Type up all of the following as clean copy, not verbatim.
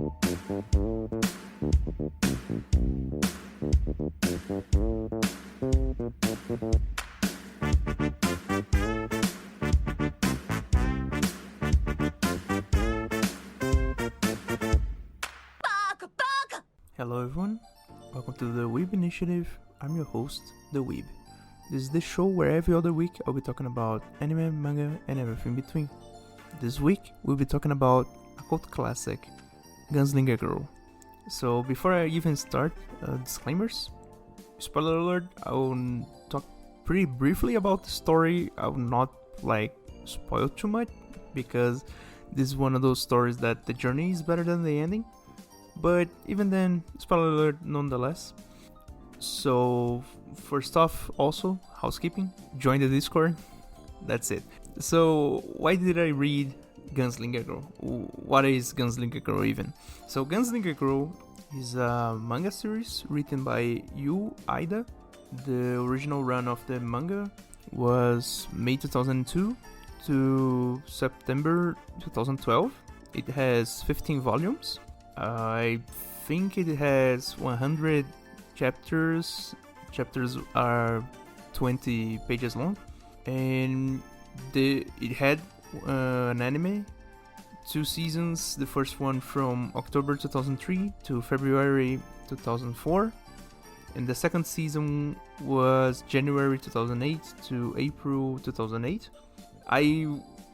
Hello everyone, welcome to the Weeb initiative. I'm your host, the Weeb. This is the show where every other week I'll be talking about anime, manga, and everything in between. This week we'll be talking about a cult classic, Gunslinger Girl. So before I even start, disclaimers. Spoiler alert, I will talk pretty briefly about the story. I will not spoil too much because this is one of those stories that the journey is better than the ending. But even then, spoiler alert nonetheless. So first off, also, housekeeping, join the Discord. That's it. So why did I read Gunslinger Girl? What is Gunslinger Girl even? So Gunslinger Girl is a manga series written by Yu Aida. The original run of the manga was May 2002 to September 2012. It has 15 volumes. I think it has 100 chapters. Chapters are 20 pages long. And it had an anime, 2 seasons. The first one from October 2003 to February 2004. And the second season was January 2008 to April 2008.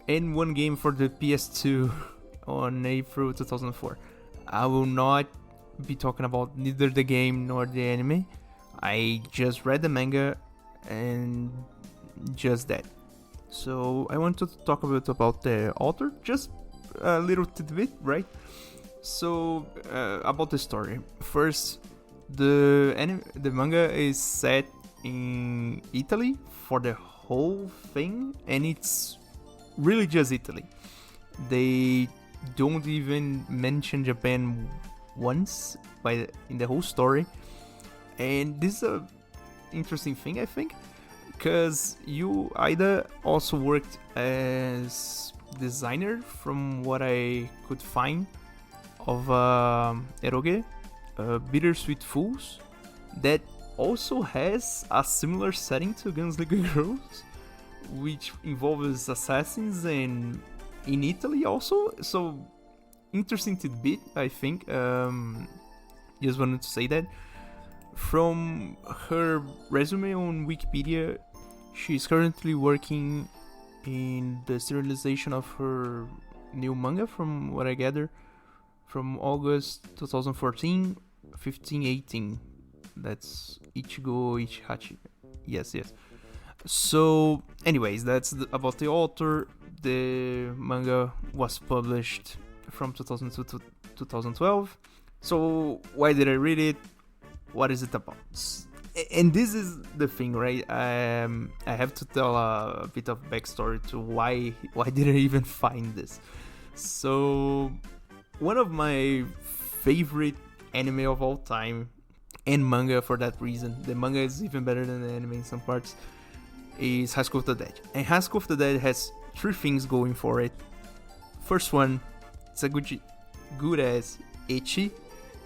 And one game for the PS2 on April 2004. I will not be talking about neither the game nor the anime. I just read the manga and just that. So I want to talk a bit about the author, just a little tidbit, right? So about the story. First, the manga is set in Italy for the whole thing, and it's really just Italy. They don't even mention Japan once in the whole story, and this is a interesting thing, I think, because Yu Aida also worked as designer, from what I could find, of Eroge, Bittersweet Fools, that also has a similar setting to Gunslinger Girls, which involves assassins and in Italy also. So interesting tidbit, I think. Just wanted to say that. From her resume on Wikipedia, she's currently working in the serialization of her new manga, from what I gather, from August 2014, 15, 18. That's Ichigo Ichihachi. Yes. So anyways, that's about the author. The manga was published from 2002 to 2012. So why did I read it? What is it about? And this is the thing, right? I have to tell a bit of backstory to why did I even find this. So one of my favorite anime of all time, and manga for that reason, the manga is even better than the anime in some parts, is High School of the Dead. And High School of the Dead has 3 things going for it. First one, it's a good as ecchi.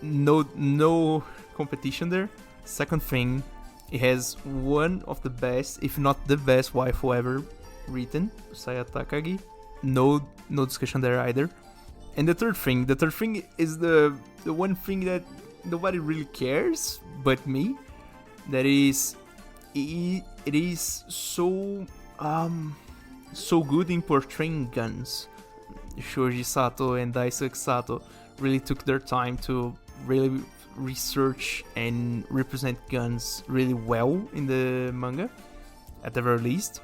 No competition there. Second thing, it has one of the best, if not the best, waifu ever written, Saya Takagi. No discussion there either. And the third thing is the one thing that nobody really cares but me. That is, it is so good in portraying guns. Shoji Sato and Daisuke Sato really took their time to really research and represent guns really well in the manga, at the very least.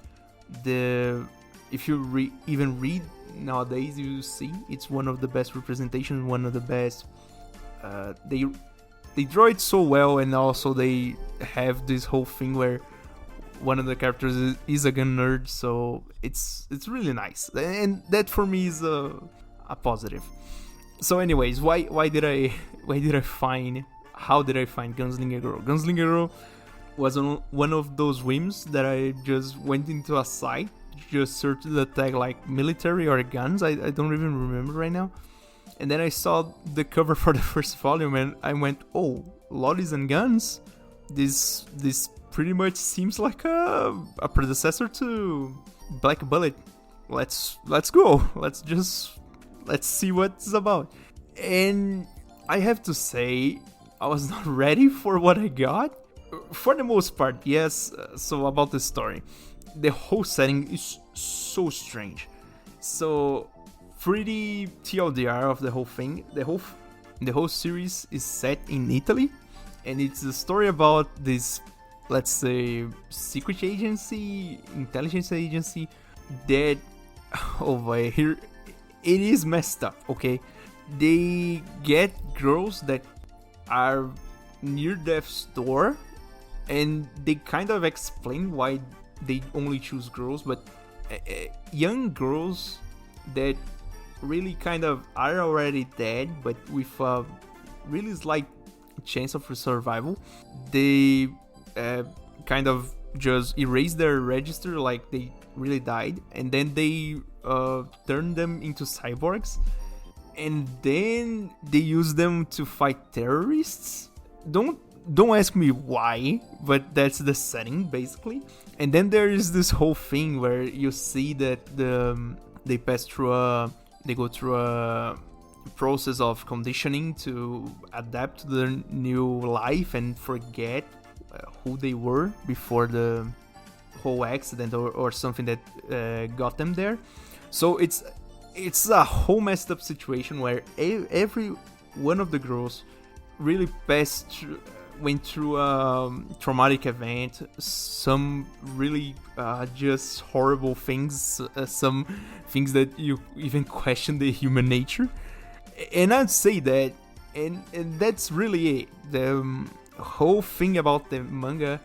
If you even read nowadays, you see it's one of the best representations, one of the best. They draw it so well, and also they have this whole thing where one of the characters is a gun nerd, so it's really nice, and that for me is a positive. So anyways, how did I find Gunslinger Girl? Gunslinger Girl was one of those whims that I just went into a site, just searched the tag like military or guns, I don't even remember right now, And then I saw the cover for the first volume and I went, oh, lollies and guns? This pretty much seems like a predecessor to Black Bullet. Let's go. Let's see what it's about. And I have to say, I was not ready for what I got. For the most part, yes. So about the story, the whole setting is so strange. So pretty TLDR of the whole thing. The whole series is set in Italy, and it's a story about this, let's say, secret agency, intelligence agency that, oh boy, here it is messed up. Okay, they get girls that are near death's door, and they kind of explain why they only choose girls, but young girls that really kind of are already dead, but with a really slight chance of survival. They kind of just erase their register like they really died, and then they turn them into cyborgs, and then they use them to fight terrorists. Don't ask me why, but that's the setting basically. And then there is this whole thing where you see that they go through a process of conditioning to adapt to their new life and forget who they were before the whole accident or something that got them there. So it's a whole messed up situation where every one of the girls really went through a traumatic event, some really just horrible things, some things that you even question the human nature. And I'd say that, and that's really it. The whole thing about the manga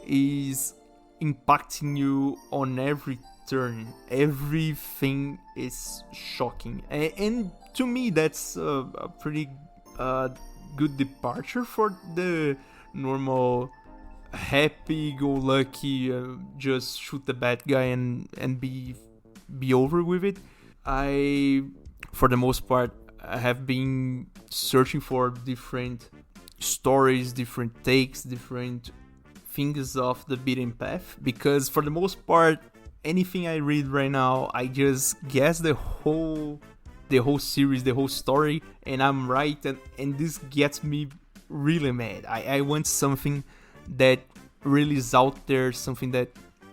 is impacting you on every turn. Everything is shocking, and to me that's a pretty good departure for the normal happy-go-lucky just shoot the bad guy and be over with it. I, for the most part, have been searching for different stories, different takes, different things off the beaten path, because for the most part, anything I read right now, I just guess the whole series, the whole story, and I'm right, and this gets me really mad. I want something that really is out there, something that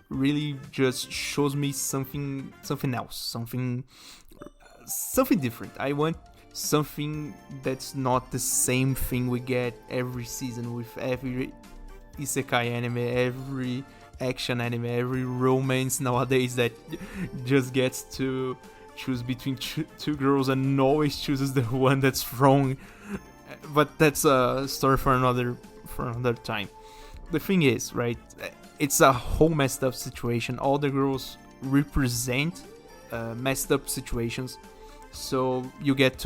really just shows me something else, something different. I want something that's not the same thing we get every season with every isekai anime, every action anime, every romance nowadays that just gets to choose between two girls and always chooses the one that's wrong. But that's a story for another time. The thing is, right, it's a whole messed up situation. All the girls represent messed up situations. So you get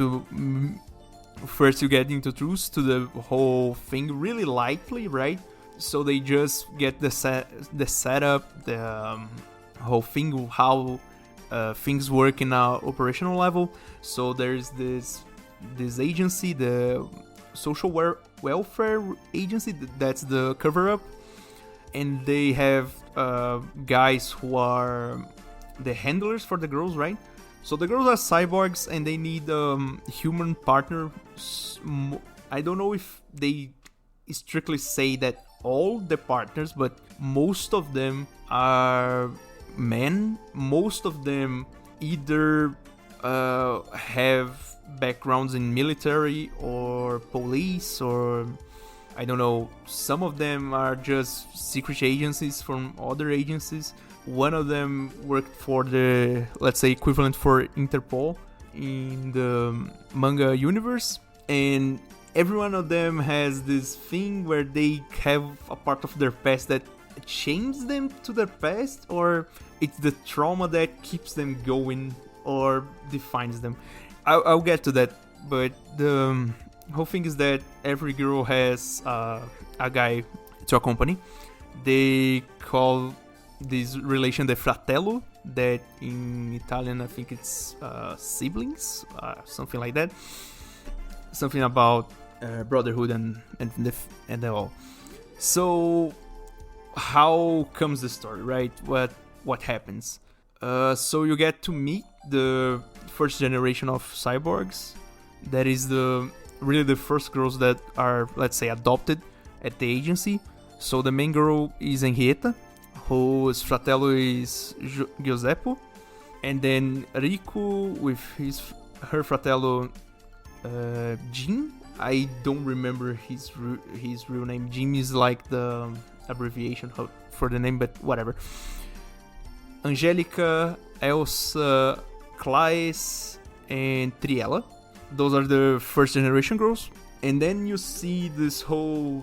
first you get introduced to the whole thing really lightly, right? So they just get the setup, the whole thing, how things work in our operational level. So there's this agency, the social welfare agency, that's the cover-up, and they have guys who are the handlers for the girls, right? So the girls are cyborgs and they need human partner. I don't know if they strictly say that all the partners, but most of them are men. Most of them either have backgrounds in military or police, or I don't know, some of them are just secret agencies from other agencies. One of them worked for the, let's say, equivalent for Interpol in the manga universe, and every one of them has this thing where they have a part of their past that chains them to their past, or it's the trauma that keeps them going or defines them. I'll get to that, but the whole thing is that every girl has a guy to accompany. They call this relation the fratello, that in Italian I think it's siblings, something like that. Something about brotherhood and all. So how comes the story, right? What happens? So you get to meet the first generation of cyborgs. That is really the first girls that are, let's say, adopted at the agency. So the main girl is Henrietta, whose fratello is Giuseppe, and then Riku with her fratello Jin. I don't remember his real name. Jin is like the abbreviation for the name, but whatever. Angelica, Elsa, Claes, and Triella. Those are the first generation girls. And then you see this whole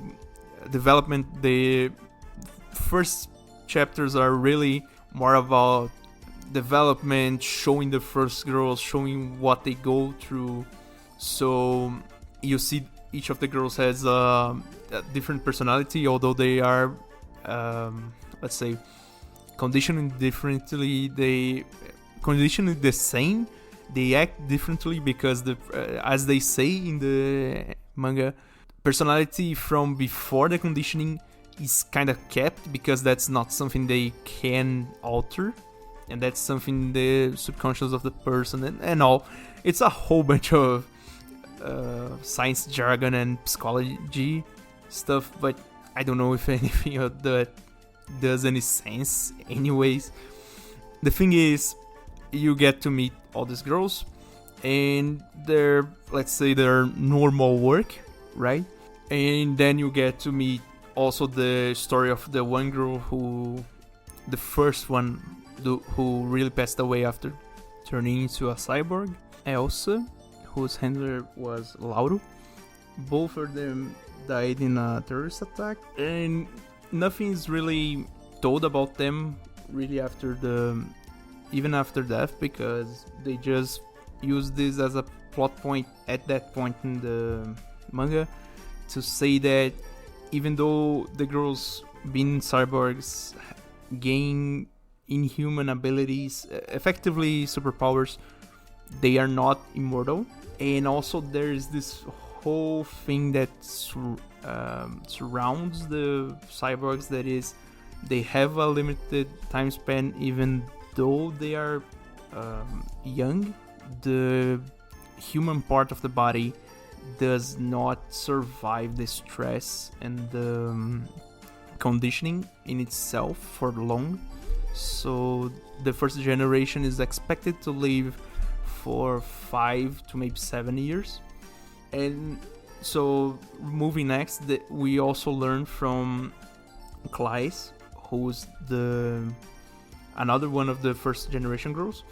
development. The first chapters are really more about development, showing the first girls, showing what they go through. So you see each of the girls has a different personality, although they are, let's say, conditioned differently. They conditioned the same. They act differently because as they say in the manga, personality from before the conditioning is kind of kept because that's not something they can alter, and that's something the subconscious of the person and all. It's a whole bunch of science jargon and psychology stuff, but I don't know if anything of that does any sense anyways. The thing is, you get to meet all these girls and their, let's say, their normal work, right? And then you get to meet also the story of the one girl the first one who really passed away after turning into a cyborg, Elsa, whose handler was Lauro. Both of them died in a terrorist attack, and nothing is really told about them really even after death, because they just use this as a plot point at that point in the manga to say that even though the girls being cyborgs gain inhuman abilities, effectively superpowers, they are not immortal. And also there's this whole thing that surrounds the cyborgs, that is, they have a limited time span even though they are young. The human part of the body does not survive the stress and the conditioning in itself for long. So the first generation is expected to live for 5 to maybe 7 years. And so moving next, we also learn from Claes, who's another one of the first generation girls,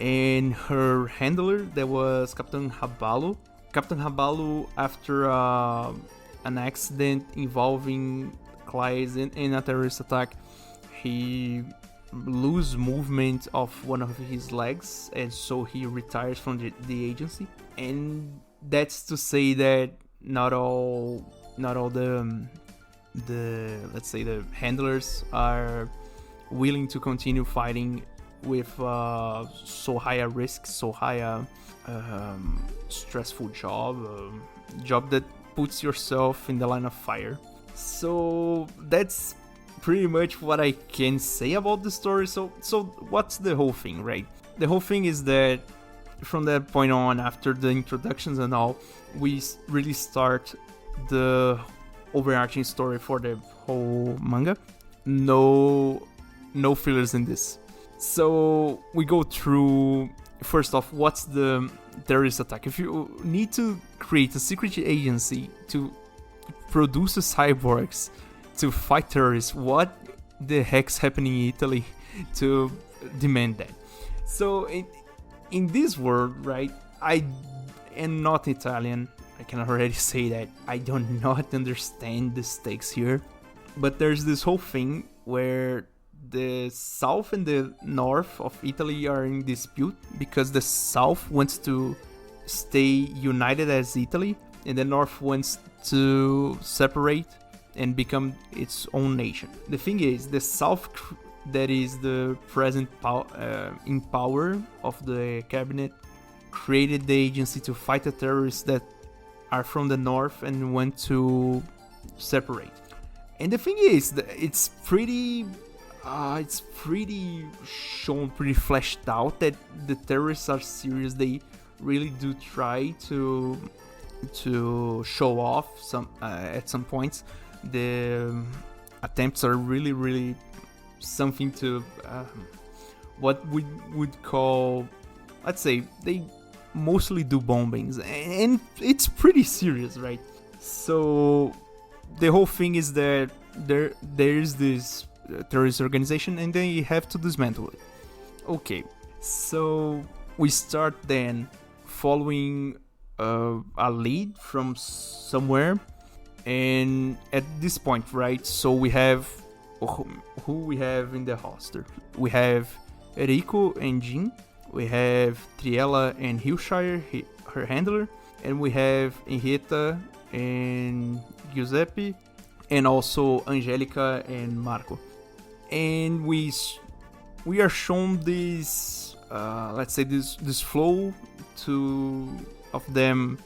and her handler, that was Captain Habalu. Captain Habalu, after an accident involving Claes in a terrorist attack, he loses movement of one of his legs, and so he retires from the agency. And that's to say that not all the let's say the handlers are willing to continue fighting with so high a risk, so high a stressful job that puts yourself in the line of fire. So that's pretty much what I can say about the story. So what's the whole thing, right? The whole thing is that from that point on, after the introductions and all, we really start the overarching story for the whole manga. No fillers in this. So we go through, first off, what's the terrorist attack? If you need to create a secret agency to produce cyborgs to fight terrorists, what the heck's happening in Italy to demand that? So in this world, right, I am not Italian. I can already say that. I do not understand the stakes here. But there's this whole thing where the south and the north of Italy are in dispute because the south wants to stay united as Italy and the north wants to separate and become its own nation. The thing is, the south that is the present in power of the cabinet, created the agency to fight the terrorists that are from the north and want to separate. And the thing is, it's pretty shown, pretty fleshed out that the terrorists are serious. They really do try to show off at some points. The attempts are really something to what we would call, let's say, they mostly do bombings, and it's pretty serious, right? So the whole thing is that there's this terrorist organization and they have to dismantle it. Okay, so we start then following a lead from somewhere, and at this point, right, so we have who we have in the roster. We have Rico and Jean, we have Triella and Hillshire, her handler, and we have Henrietta and Giuseppe, and also Angelica and Marco. And we are shown this, let's say, this flow of them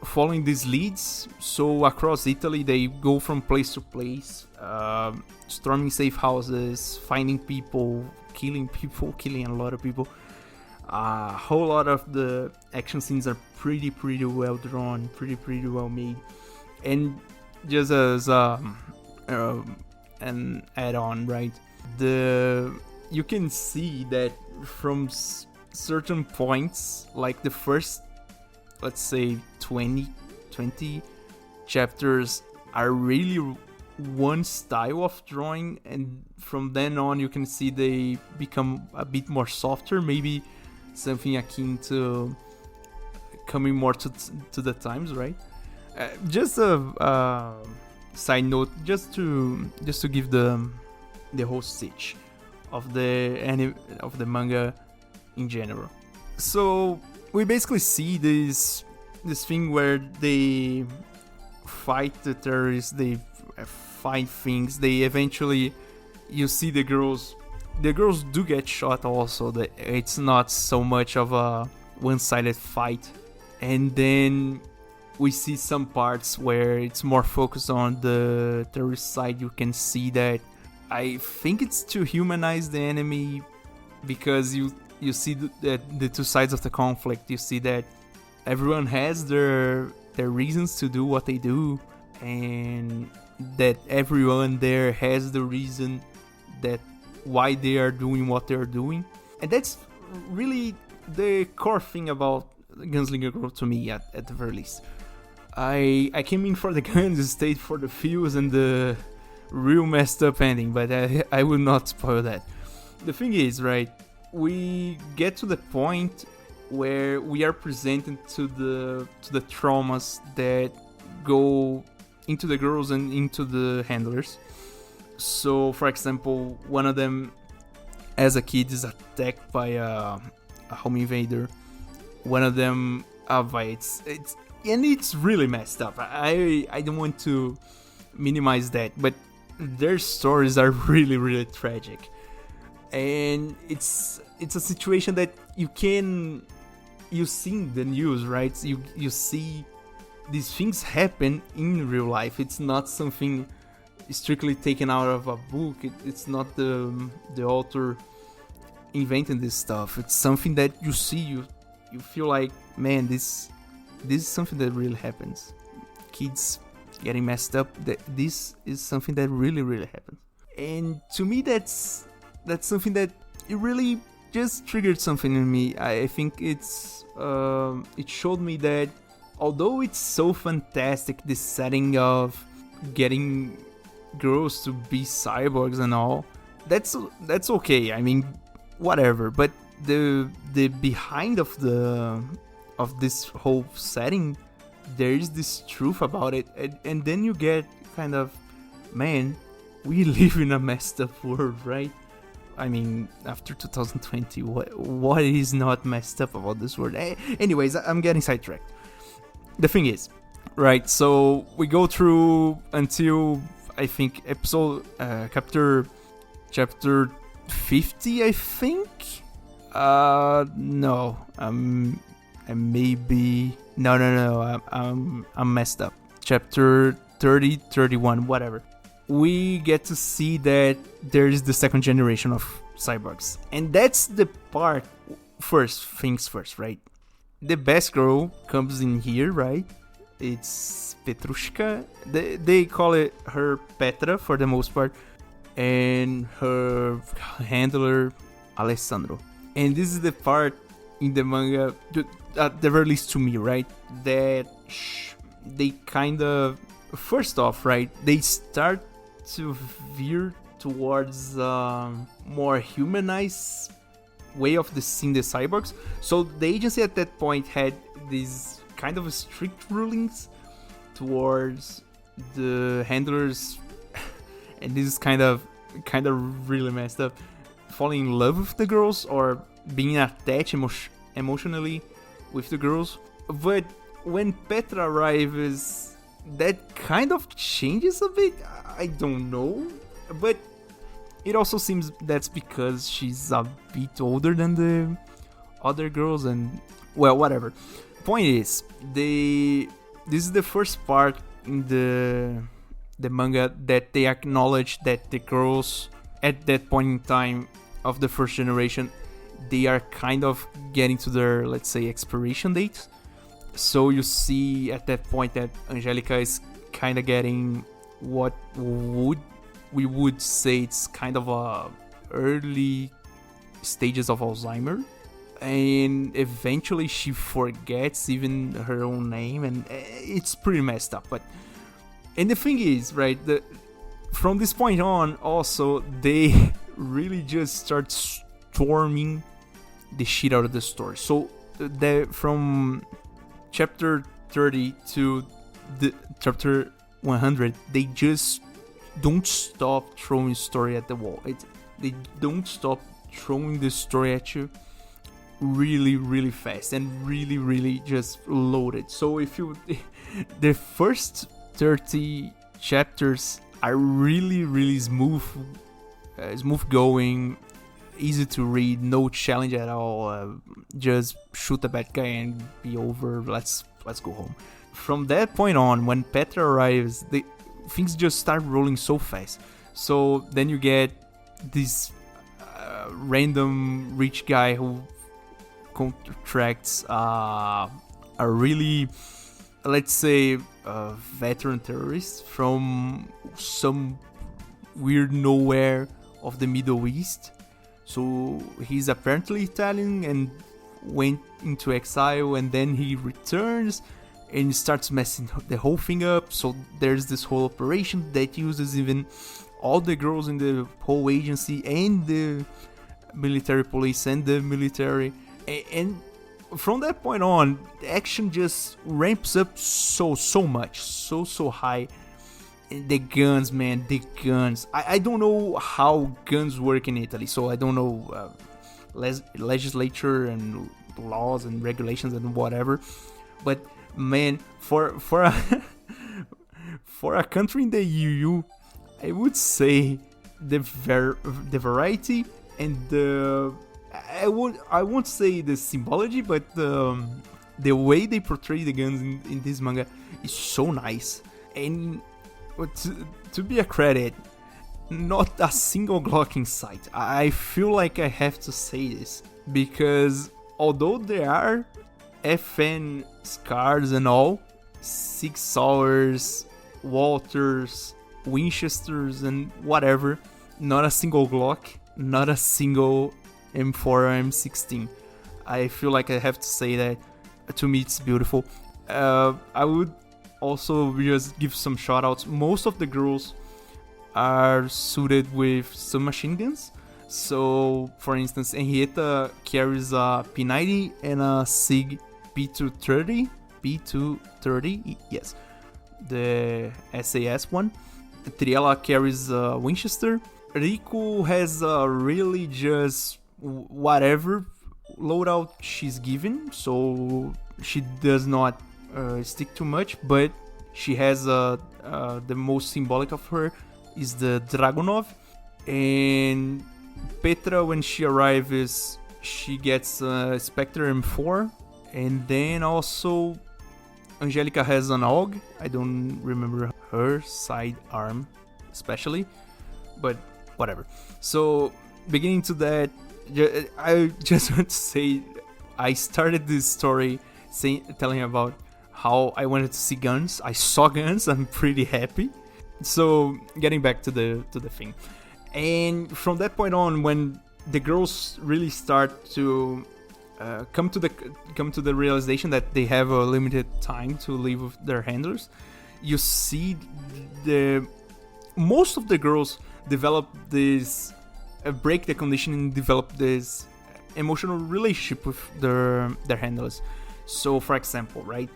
following these leads. So across Italy, they go from place to place, storming safe houses, finding people, killing a lot of people. A whole lot of the action scenes are pretty well drawn, pretty well made. And just as an add-on, right, you can see that from certain points, like the first, let's say 20 chapters are really one style of drawing, and from then on you can see they become a bit more softer, maybe something akin to coming more to the times, right? Just a side note, just to give the whole stitch of the manga in general. So we basically see this thing where they fight the terrorists, they find things, they eventually, you see the girls do get shot also. It's not so much of a one-sided fight. And then we see some parts where it's more focused on the terrorist side. You can see that, I think it's to humanize the enemy, because you see the two sides of the conflict. You see that everyone has their reasons to do what they do, and that everyone there has the reason that why they are doing what they're doing. And that's really the core thing about Gunslinger Girl to me, at the very least. I came in for the guns, stayed for the feels and the real messed up ending, but I will not spoil that. The thing is, right, we get to the point where we are presented to the traumas that go into the girls and into the handlers. So, for example, one of them, as a kid, is attacked by a home invader. One of them, it's really messed up. I don't want to minimize that, but their stories are really tragic. And it's a situation that you see in the news, right? You see these things happen in real life. It's not something strictly taken out of a book. It's not the author inventing this stuff. It's something that you see, you feel like, man, this is something that really happens. Kids getting messed up, this is something that really happens. And to me, that's something that it really just triggered something in me. I think it showed me that although it's so fantastic, this setting of getting girls to be cyborgs and all, that's okay. I mean, whatever. But the behind of this whole setting, there is this truth about it, and then you get kind of, man, we live in a messed up world, right? I mean, after 2020, what is not messed up about this world? Anyways, I'm getting sidetracked. The thing is, right, so we go through until, I think, chapter 50, I think. No. Maybe no. I'm messed up. Chapter 30, 31, whatever. We get to see that there is the second generation of cyborgs, and that's the part. First things first, right? The best girl comes in here, right? It's Petrushka. They call it her Petra for the most part, and her handler Alessandro. And this is the part in the manga, at the very least to me, right? That they kind of, first off, right? They start to veer towards more humanized way of seeing the cyborgs. So the agency at that point had these kind of strict rulings towards the handlers, and this is kind of really messed up. Falling in love with the girls or being attached emotionally with the girls. But when Petra arrives, that kind of changes a bit. I don't know, but it also seems that's because she's a bit older than the other girls, and well, whatever. Point is, this is the first part in the manga that they acknowledge that the girls at that point in time of the first generation, they are kind of getting to their, let's say, expiration dates. So you see at that point that Angelica is kind of getting what we would say it's kind of a early stages of Alzheimer, and eventually she forgets even her own name, and it's pretty messed up. And the thing is, right, from this point on, also they really just start storming the shit out of the story. So from chapter 30 to the chapter 100, they just don't stop throwing story at the wall. They don't stop throwing the story at you really, really fast and really, really just loaded. So if you the first 30 chapters are really, really smooth going, easy to read, no challenge at all. Just shoot a bad guy and be over. Let's go home. From that point on, when Petra arrives, things just start rolling so fast. So then you get this random rich guy who contracts a really, let's say, veteran terrorist from some weird nowhere of the Middle East. So he's apparently Italian and went into exile, and then he returns and starts messing the whole thing up. So there's this whole operation that uses even all the girls in the whole agency and the military police and the military. And from that point on, the action just ramps up so much, so high. And the guns, man, the guns. I don't know how guns work in Italy, so I don't know legislature and laws and regulations and whatever. But man, for a for a country in the EU, I would say the variety and I won't say the symbology, but the way they portray the guns in this manga is so nice. And to be a credit, not a single Glock in sight. I feel like I have to say this, because although there are FN scars and all, 6 Sauers, Walters, Winchesters and whatever, not a single Glock, not a single M4 or M16. I feel like I have to say that. To me it's beautiful. I would also just give some shoutouts. Most of the girls are suited with submachine guns. So, for instance, Henrietta carries a P90 and a SIG P230. P230, yes, the SAS one. Triella carries a Winchester. Riku has a really just whatever loadout she's given, so she does not stick too much, but she has the most symbolic of her is the Dragunov, and Petra, when she arrives, she gets Spectre M4, and then also Angelica has an AUG. I don't remember her sidearm especially, but whatever. So beginning to that, I just want to say I started this story telling about how I wanted to see guns. I saw guns. I'm pretty happy. So getting back to the thing, and from that point on, when the girls really start to come to the realization that they have a limited time to live with their handlers, you see most of the girls develop this break the condition and develop this emotional relationship with their handlers. So for example, right,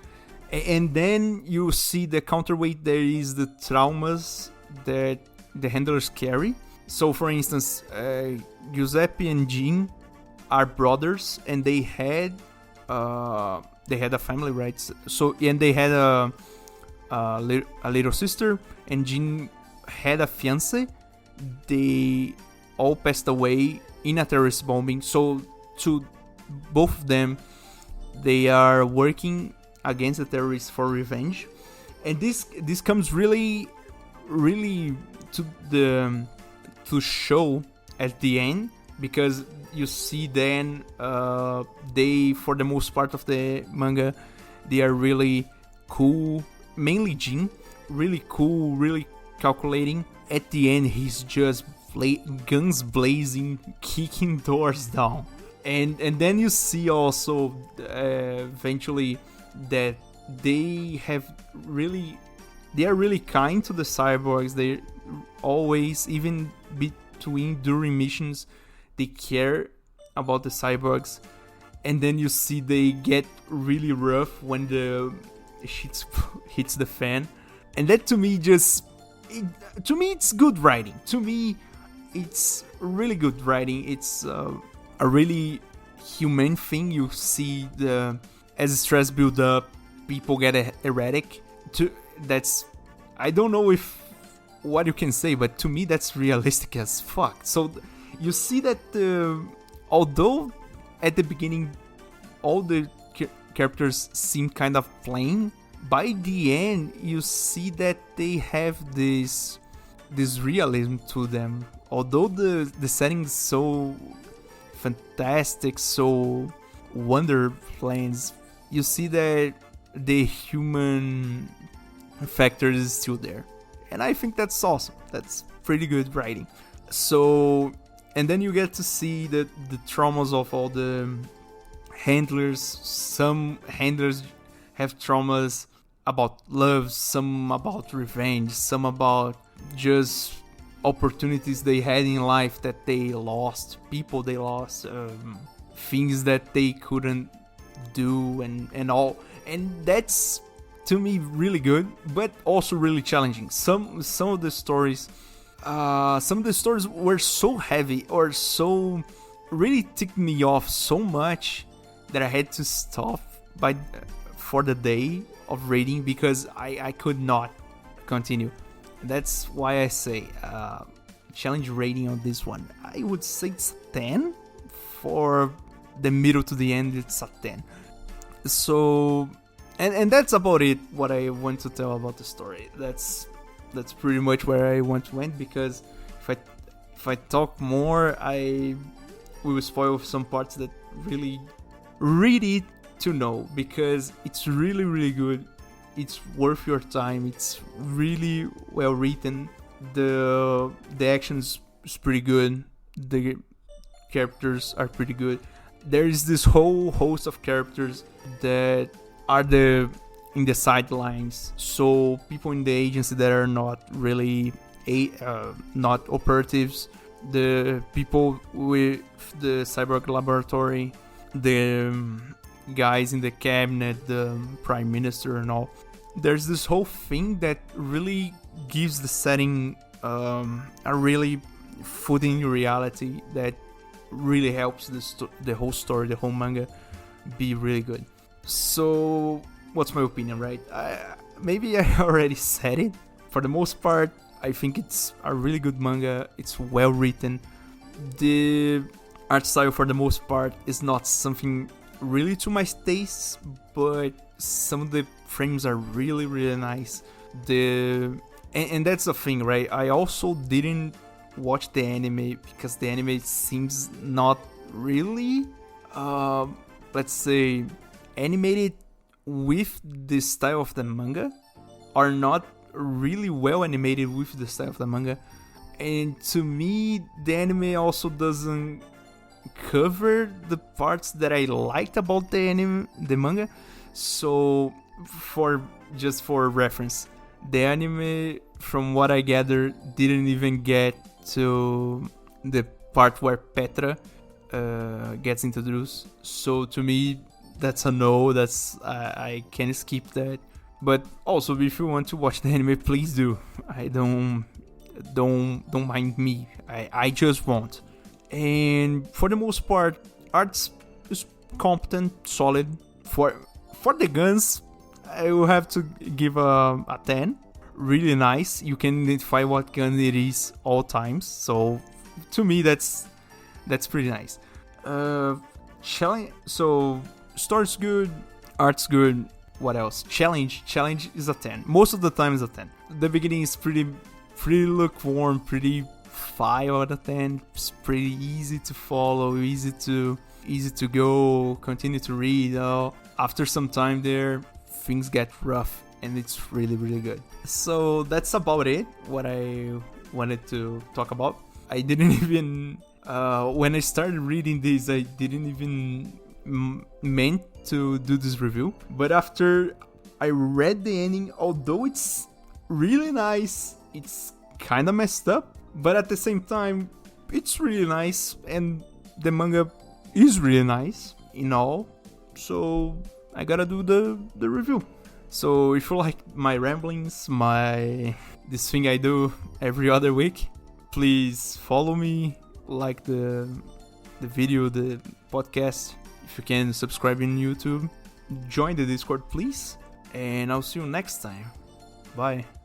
and then you see the counterweight, there is the traumas that the handlers carry. So for instance, Giuseppe and Jean are brothers, and they had a family, right? So and they had a little sister, and Jean had a fiance. They all passed away in a terrorist bombing. So to both of them, they are working against the terrorists for revenge, and this comes really to show at the end, because you see then they, for the most part of the manga, they are really cool, mainly Jin, really cool, really calculating. At the end, he's just guns blazing, kicking doors down, and then you see also eventually that they are really kind to the cyborgs. They always, even during missions, they care about the cyborgs, and then you see they get really rough when the shit hits the fan, and that to me it's good writing. To me, it's really good writing. It's a really humane thing. You see as stress build up, people get erratic. That's, I don't know if what you can say, but to me that's realistic as fuck. So you see that although at the beginning all the characters seem kind of plain, by the end you see that they have this realism to them. Although the setting is so fantastic, so wonderlands, you see that the human factor is still there, and I think that's awesome. That's pretty good writing. So, and then you get to see the traumas of all the handlers. Some handlers have traumas about love, some about revenge, some about just opportunities they had in life that they lost, people they lost, things that they couldn't do, and all. And that's, to me, really good, but also really challenging. Some of the stories were so heavy, or so really ticked me off so much that I had to stop for the day of reading, because I could not continue. That's why I say challenge rating on this one, I would say it's 10. For the middle to the end, it's a 10. So, and that's about it, what I want to tell about the story. That's pretty much where I want to end, because if I talk more, we will spoil some parts that really read it to know, because it's really, really good. It's worth your time. It's really well written. The action is pretty good. The characters are pretty good. There is this whole host of characters that are in the sidelines. So people in the agency that are not really not operatives. The people with the cyborg laboratory. The guys in the cabinet, the prime minister and all. There's this whole thing that really gives the setting a really footing in reality, that really helps the whole story, the whole manga, be really good. So what's my opinion, right? Maybe I already said it. For the most part, I think it's a really good manga. It's well written. The art style for the most part is not something really to my taste, but some of the frames are really nice. And that's the thing, right? I also didn't watch the anime because the anime seems not really, let's say, animated with the style of the manga, or not really well animated with the style of the manga. And to me, the anime also doesn't cover the parts that I liked about the manga. So, for reference, the anime, from what I gather, didn't even get to the part where Petra gets introduced. So to me, that's a no. I can skip that. But also, if you want to watch the anime, please do. I don't mind me. I just won't. And for the most part, arts is competent, solid. For the guns, I will have to give a 10. Really nice. You can identify what gun it is all times. So to me, that's pretty nice. Challenge. So story's good, art's good. What else? Challenge is a 10. Most of the time is a 10. The beginning is pretty lukewarm, pretty 5 out of 10. It's pretty easy to follow, easy to go, continue to read. After some time there, things get rough, and it's really good. So that's about it, what I wanted to talk about. I didn't even, when I started reading this, I didn't even meant to do this review. But after I read the ending, although it's really nice, it's kind of messed up, but at the same time, it's really nice, and the manga is really nice in all. So I gotta do the review. So if you like my ramblings, this thing I do every other week, please follow me, like the video, the podcast. If you can, subscribe in YouTube, join the Discord, please, and I'll see you next time. Bye.